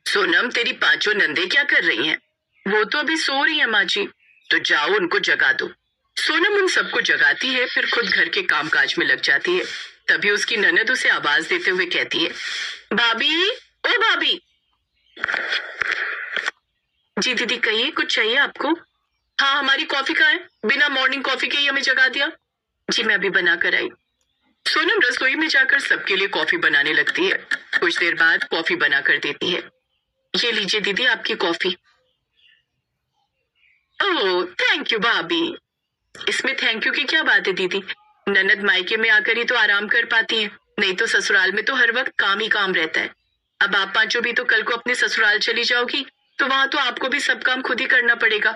सोनम, तेरी पांचों नंदे क्या कर रही हैं? वो तो अभी सो रही है माँ जी। तो जाओ उनको जगा दो। सोनम उन सबको जगाती है, फिर खुद घर के कामकाज में लग जाती है। तभी उसकी ननद उसे आवाज देते हुए कहती है, भाभी, ओ भाभी। जी दीदी, कहिए, कुछ चाहिए आपको? हाँ, हमारी कॉफी कहाँ है? बिना मॉर्निंग कॉफी के ही हमें जगा दिया। जी मैं अभी बना कर आई। सोनम रसोई में जाकर सबके लिए कॉफी बनाने लगती है। कुछ देर बाद कॉफी बना कर देती है। ये लीजिए दीदी आपकी कॉफी। ओह थैंक यू भाभी। इसमें थैंक यू की क्या बात है दीदी? ननद मायके में आकर ही तो आराम कर पाती है, नहीं तो ससुराल में तो हर वक्त काम ही काम रहता है। अब आप पांचों भी तो कल को अपने ससुराल चली जाओगी, तो वहां तो आपको भी सब काम खुद ही करना पड़ेगा।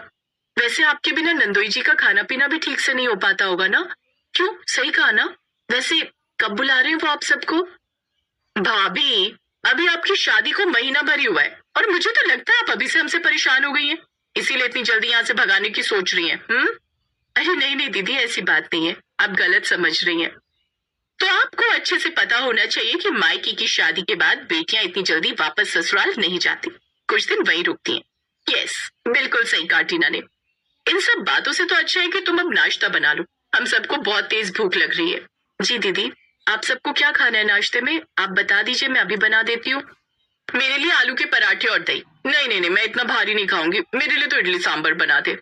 वैसे आपके बिना नंदोई जी का खाना पीना भी ठीक से नहीं हो पाता होगा ना? क्यों, सही कहा ना? वैसे कब बुला रहे हो वो आप सबको? भाभी, अभी आपकी शादी को महीना भर ही हुआ है और मुझे तो लगता है आप अभी से हमसे परेशान हो गई हैं, इसीलिए इतनी जल्दी यहाँ से भगाने की सोच रही हैं। अरे नहीं नहीं दीदी, ऐसी बात नहीं है, आप गलत समझ रही हैं। तो आपको अच्छे से पता होना चाहिए कि मायके की शादी के बाद बेटियां इतनी जल्दी वापस ससुराल नहीं जाती, कुछ दिन वहीं रुकती हैं। यस, बिल्कुल सही कहा टीना ने। इन सब बातों से तो अच्छा है कि तुम अब नाश्ता बना लो, हम सबको बहुत तेज भूख लग रही है। जी दीदी, आप सबको क्या खाना है नाश्ते में? आप बता दीजिए, मैं अभी बना देती हूँ। मेरे लिए आलू के पराठे और दही। नहीं नहीं नहीं, मैं इतना भारी नहीं खाऊंगी, मेरे लिए तो इडली सांभर बना दे।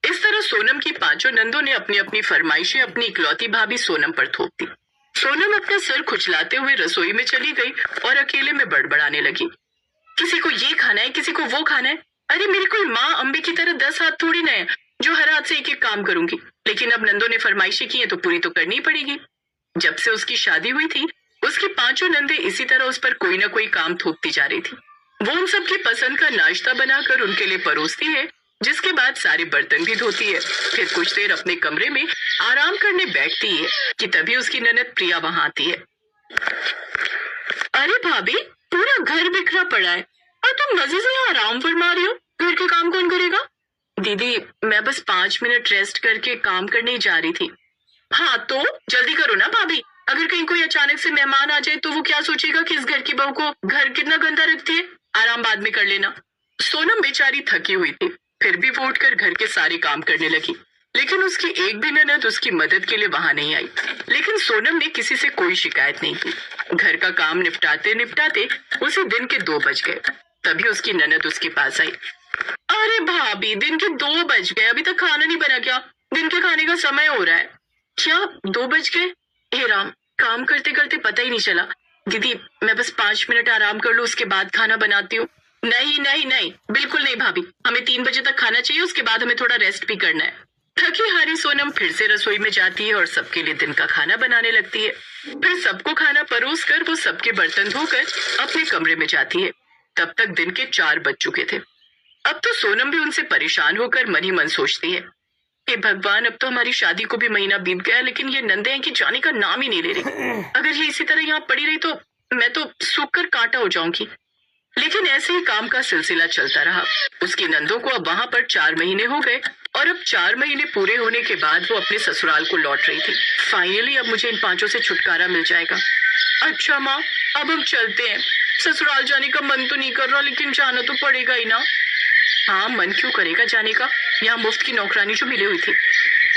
इस तरह सोनम की पांचों नंदों ने अपनी अपनी फरमाइशें अपनी इकलौती भाभी सोनम पर थोप दी। सोनम अपना सर खुजलाते हुए रसोई में चली गई और अकेले में बड़बड़ाने लगी। किसी को ये खाना है, किसी को वो खाना है। अरे मेरी कोई माँ अम्बे की तरह 10 हाथ थोड़ी ना है जो हर हाथ से एक एक काम करूंगी, लेकिन अब नंदों ने फरमाइशें की है तो पूरी तो करनी पड़ेगी। जब से उसकी शादी हुई थी, उसकी पांचों नंदे इसी तरह उस पर कोई ना कोई काम थोपती जा रही थी। वो उन सबकी पसंद का नाश्ता बनाकर उनके लिए परोसती है, जिसके बाद सारे बर्तन भी धोती है। फिर कुछ देर अपने कमरे में आराम करने बैठती है कि तभी उसकी ननद प्रिया वहां आती है। अरे भाभी, पूरा घर बिखरा पड़ा है और तुम मजे से यहाँ आराम फरमा रही हो, घर के काम कौन करेगा? दीदी, मैं बस 5 मिनट रेस्ट करके काम करने ही जा रही थी। हाँ तो जल्दी करो ना भाभी, अगर कहीं कोई अचानक से मेहमान आ जाए तो वो क्या सोचेगा कि इस घर की बहू को घर कितना गंदा रखती है। आराम बाद में कर लेना। सोनम बेचारी थकी हुई थी, फिर भी वो उठकर घर के सारे काम करने लगी, लेकिन उसकी एक भी ननद उसकी मदद के लिए वहां नहीं आई। लेकिन सोनम ने किसी से कोई शिकायत नहीं की। घर का काम निपटाते निपटाते उसे दिन के 2 बज गए। तभी उसकी ननद उसके पास आई। अरे भाभी, दिन के 2 बज गए, अभी तक खाना नहीं बना क्या? दिन के खाने का समय हो रहा है। क्या 2 बज गए? हे राम, काम करते करते पता ही नहीं चला। दीदी, मैं बस 5 मिनट आराम कर लूं, उसके बाद खाना बनाती हूँ। नहीं नहीं नहीं, बिल्कुल नहीं भाभी, हमें 3 बजे तक खाना चाहिए, उसके बाद हमें थोड़ा रेस्ट भी करना है। थकी हारी सोनम फिर से रसोई में जाती है और सबके लिए दिन का खाना बनाने लगती है। फिर सबको खाना परोस कर वो सबके बर्तन धोकर अपने कमरे में जाती है। तब तक दिन के 4 बज चुके थे। अब तो सोनम भी उनसे परेशान होकर मन ही मन सोचती है, हे भगवान, अब तो हमारी शादी को भी महीना बीत गया, लेकिन ये नंदे हैं कि जाने का नाम ही नहीं ले रही। अगर ये इसी तरह यहाँ पड़ी रही तो मैं तो सूख कर कांटा हो जाऊंगी। लेकिन ऐसे ही काम का सिलसिला चलता रहा। उसकी नंदों को अब वहां पर 4 महीने हो गए और अब 4 महीने पूरे होने के बाद वो अपने ससुराल को लौट रही थी। फाइनली अब मुझे इन पांचों से छुटकारा मिल जाएगा। अच्छा माँ, अब हम चलते हैं। ससुराल जाने का मन तो नहीं कर रहा, लेकिन जाना तो पड़ेगा ही ना। हाँ, मन क्यों करेगा जाने का, यहाँ मुफ्त की नौकरानी जो मिली हुई थी।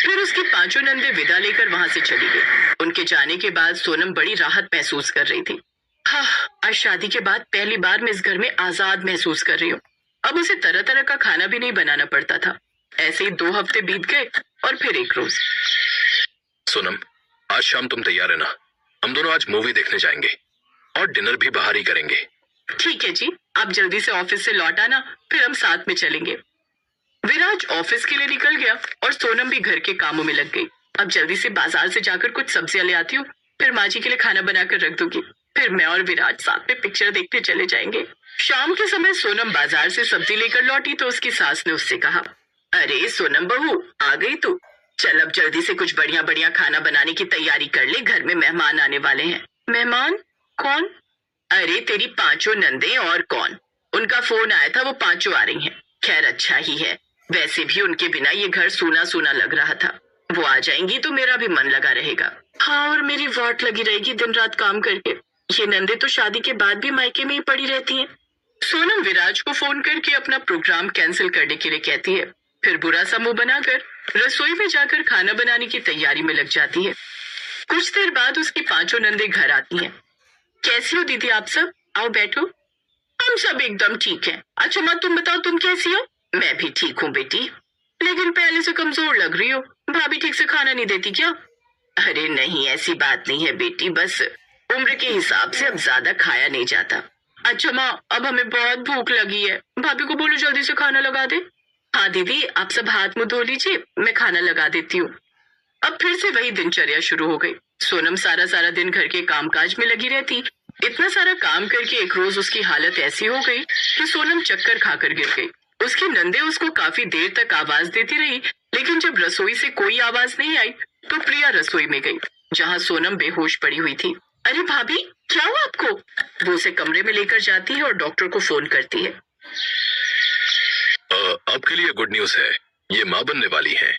फिर उसकी पांचों नंदे विदा लेकर वहां से चली गई। उनके जाने के बाद सोनम बड़ी राहत महसूस कर रही थी। हाँ, आज शादी के बाद पहली बार मैं इस घर में आजाद महसूस कर रही हूँ। अब उसे तरह तरह का खाना भी नहीं बनाना पड़ता था। ऐसे ही 2 हफ्ते बीत गए और फिर एक रोज। सोनम, आज शाम तुम तैयार है ना? हम दोनों आज मूवी देखने जाएंगे और डिनर भी बाहर ही करेंगे। ठीक है जी, आप जल्दी से ऑफिस से लौट आना, फिर हम साथ में चलेंगे। विराज ऑफिस के लिए निकल गया और सोनम भी घर के कामों में लग गई। अब जल्दी से बाजार से जाकर कुछ सब्जियां ले आती हूँ, फिर माँ जी के लिए खाना बनाकर रख दूंगी। फिर मैं और विराज साथ में पिक्चर देखने चले जाएंगे। शाम के समय सोनम बाजार से सब्जी लेकर लौटी तो उसकी सास ने उससे कहा, अरे सोनम बहू, आ गई तू? चल अब जल्दी से कुछ बढ़िया बढ़िया खाना बनाने की तैयारी कर ले, घर में मेहमान आने वाले हैं। मेहमान? कौन? अरे तेरी पांचों नंदे, और कौन। उनका फोन आया था, वो पांचों आ रही हैं। खैर अच्छा ही है, वैसे भी उनके बिना ये घर सूना सूना लग रहा था। वो आ जाएंगी तो मेरा भी मन लगा रहेगा। हाँ, और मेरी वाट लगी रहेगी दिन रात काम करके। ये नंदे तो शादी के बाद भी मायके में ही पड़ी रहती हैं। सोनम विराज को फोन करके अपना प्रोग्राम कैंसिल करने के लिए कहती है, फिर बुरा सा मुंह बनाकर रसोई में जाकर खाना बनाने की तैयारी में लग जाती है। कुछ देर बाद उसकी पांचों नंदे घर आती हैं। कैसी हो दीदी आप सब? आओ बैठो। हम सब एकदम ठीक हैं। अच्छा माँ तुम बताओ तुम कैसी हो? मैं भी ठीक हूँ बेटी, लेकिन पहले से कमजोर लग रही हो। भाभी ठीक से खाना नहीं देती क्या? अरे नहीं ऐसी बात नहीं है बेटी, बस उम्र के हिसाब से अब ज्यादा खाया नहीं जाता। अच्छा माँ अब हमें बहुत भूख लगी है, भाभी को बोलो जल्दी से खाना लगा दे। हाँ दीदी आप सब हाथ मुंह धो लीजिए, मैं खाना लगा देती हूँ। अब फिर से वही दिनचर्या शुरू हो गई। सोनम सारा सारा दिन घर के कामकाज में लगी रहती। इतना सारा काम करके एक रोज उसकी हालत ऐसी हो गई कि सोनम चक्कर खाकर गिर गई। उसकी नंदे उसको काफी देर तक आवाज देती रही, लेकिन जब रसोई से कोई आवाज नहीं आई तो प्रिया रसोई में गई, जहाँ सोनम बेहोश पड़ी हुई थी। अरे भाभी क्या हुआ आपको? वो उसे कमरे में लेकर जाती है और डॉक्टर को फोन करती है। आपके लिए गुड न्यूज है, ये माँ बनने वाली हैं।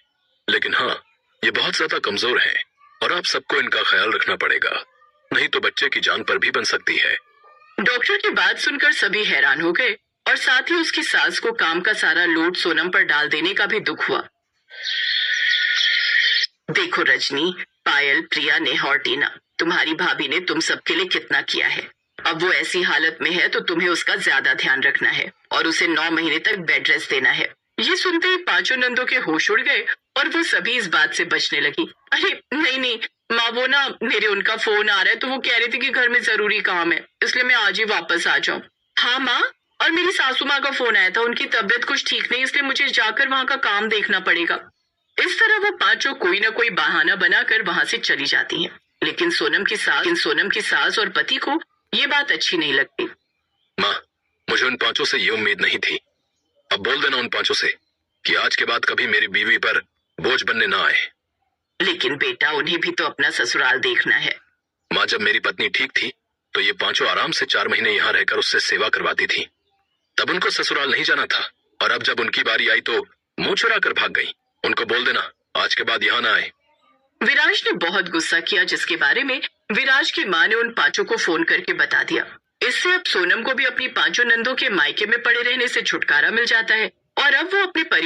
लेकिन हाँ, ये बहुत ज्यादा कमजोर हैं और आप सबको इनका ख्याल रखना पड़ेगा, नहीं तो बच्चे की जान पर भी बन सकती है। डॉक्टर की बात सुनकर सभी हैरान हो गए और साथ ही उसकी सास को काम का सारा लोड सोनम पर डाल देने का भी दुख हुआ। देखो रजनी, पायल, प्रिया, नेहा और टीना, तुम्हारी भाभी ने तुम सबके लिए कितना किया है। अब वो ऐसी हालत में है तो तुम्हें उसका ज्यादा ध्यान रखना है और उसे 9 महीने तक बेड रेस्ट देना है। ये सुनते ही पांचों नंदों के होश उड़ गए और वो सभी इस बात से बचने लगी। अरे नहीं नहीं माँ, वो ना मेरे उनका फोन आ रहा है तो वो कह रही थी कि घर में जरूरी काम है, इसलिए मैं आज ही वापस आ जाऊं। हाँ माँ, और मेरी सासू माँ का फोन आया था, उनकी तबीयत कुछ ठीक नहीं, इसलिए मुझे जाकर वहाँ का काम देखना पड़ेगा। इस तरह वो पांचों कोई ना कोई बहाना बनाकर वहां से चली जाती हैं। लेकिन सोनम की सास और पति को ये बात अच्छी नहीं लगती। माँ, मुझे उन पांचों से ये उम्मीद नहीं थी। अब बोल देना उन पांचों से कि आज के बाद कभी मेरी बीवी पर बोझ बनने ना आए। लेकिन बेटा उन्हें भी तो अपना ससुराल देखना है। माँ, जब मेरी पत्नी ठीक थी तो ये पांचों आराम से 4 महीने यहाँ रहकर उससे सेवा करवाती थी, तब उनको ससुराल नहीं जाना था। और अब जब उनकी बारी आई तो मुंह चुरा कर भाग गई। उनको बोल देना आज के बाद यहाँ ना आए। विराज ने बहुत गुस्सा किया, जिसके बारे में विराज की माँ ने उन पांचों को फोन करके बता दिया। इससे अब सोनम को भी अपनी पांचों नंदों के मायके में पड़े रहने से छुटकारा मिल जाता है और अब वो अपने परिवार